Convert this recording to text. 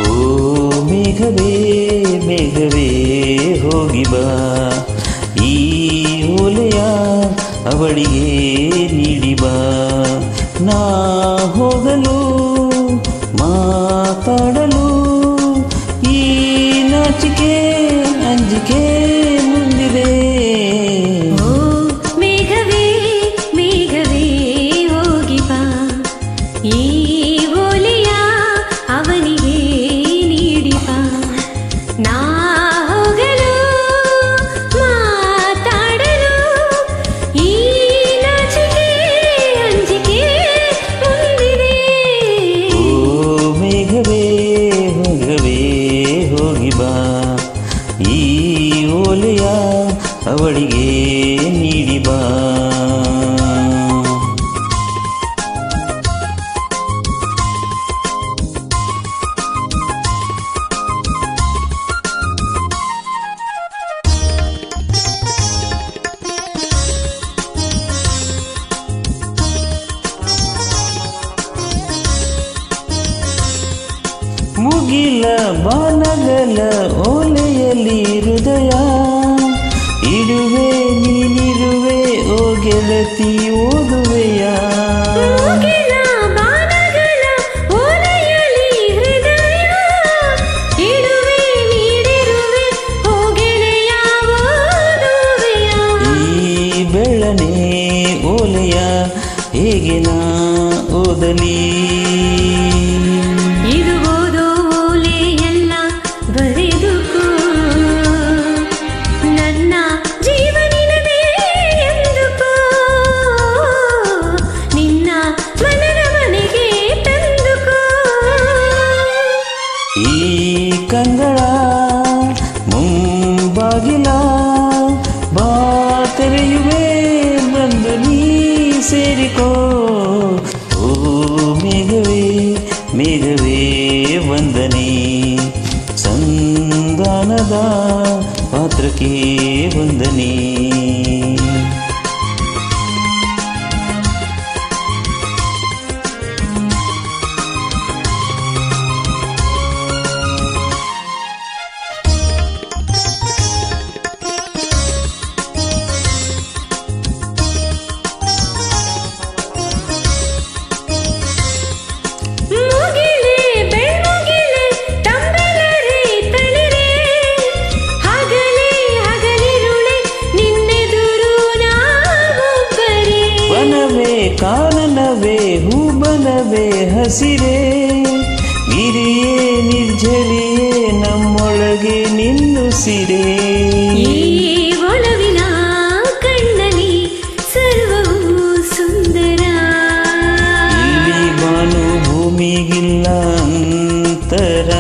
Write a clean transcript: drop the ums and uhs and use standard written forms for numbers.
ಓ ಮೇಘವೇ ಮೇಘವೇ ಹೋಗಿ ಬಾ, ಈ ಓಲೆಯ ಅವಳಿಗೆ ನೀಡಿ ಬಾ. ನಾ ಹೋಗಲು ಮಾತಾಡಲು ಈ ನಾಚಿಕೆ ಅಂಜಿಕೆ ಮುಂದಿದೆ. ಓ ಮೇಘವೇ ಮೇಘವೇ ಹೋಗಿ ಬಾ, ಈ ಓಲೆಯ ಅವನಿಗೆ ನೀಡಿ ಬಾ. ನಾ ಹೋಗಲು ಮಾತಾಡಲು ಈ ನಾಚಿಕೆ ಅಂಜಿಕೆ ಮುಂದಿದೆ. ಓ ಮೇಘವೇ ಮೇಘವೇ ಹೋಗಿ ಬಾ, ಈ ಓಲೆಯ ಅವಳಿಗೆ ನೀಡಿ ಬಾ. ಮುಗಿಲ ಬಾನಗಲ ಓಲೆಯಲ್ಲಿ ಹೃದಯ ಇಡುವೆ, ನೀನಿರುವೆ ಓ ಗೆಳತಿ ಓದುವೆಯ. ಮುಗಿಲ ಬಾಣಗಳ ಓಲೆಯಲ್ಲಿ ಹೃದಯ ಇಡುವೆ, ನೀಡಿರುವೆ ಓ ಗೆಳೆಯ ಓದುವೆಯ. ಈ ಬೆಳ್ಳನೆ ಓಲೆಯ ಹೇಗೆ ನಾ ಓದಲಿ, ಇದು ಓದೋ ಓಲೆಯೆಲ್ಲ ಬರೆದುಕೋ, ನನ್ನ ಜೀವನಿನದೇ ಎಂದುಕೋ, ನಿನ್ನ ಮನದ ಮನೆಗೆ ತಂದುಕೋ. ಈ ಕಂಗಳ ಮುಂಬಾಗಿಲ ಬಾ ತೆರೆಯುವೆ, ಬಂದು ನೀ ಸೇರಿಕೋ. ಓ ಮೇಘವೇ ಮೇಘವೇ ವಂದನೆ, ಸಂಧಾನದ ಪಾತ್ರಕ್ಕೆ ವಂದನೆ. ಮುಗಿಲೆ ಬೆಳ್ಮುಗಿಲೆ ತಂಬೆಲರೆ ತಳಿರೆ, ಹಗಲೇ ಹಗಲಿರುಳೆ ನಿನ್ನೆದುರು ನಾವೊಬ್ಬರೇ. ವನವೇ ಕಾನನವೇ ಹೂಬನವೇ ಹಸಿರೇ, ಗಿರಿಯೇ ನಿರ್ಜರಿಯೇ ನಮ್ಮೊಳಗೆ ನಿಲ್ಲುಸಿರೇ. ಈ ಒಲವಿನ ಕಣ್ಣಲ್ಲಿ ಸರ್ವವೂ ಸುಂದರ, ಇಲ್ಲಿ ಬಾನು ಭೂಮಿಗಿಲ್ಲ ಅಂತರ.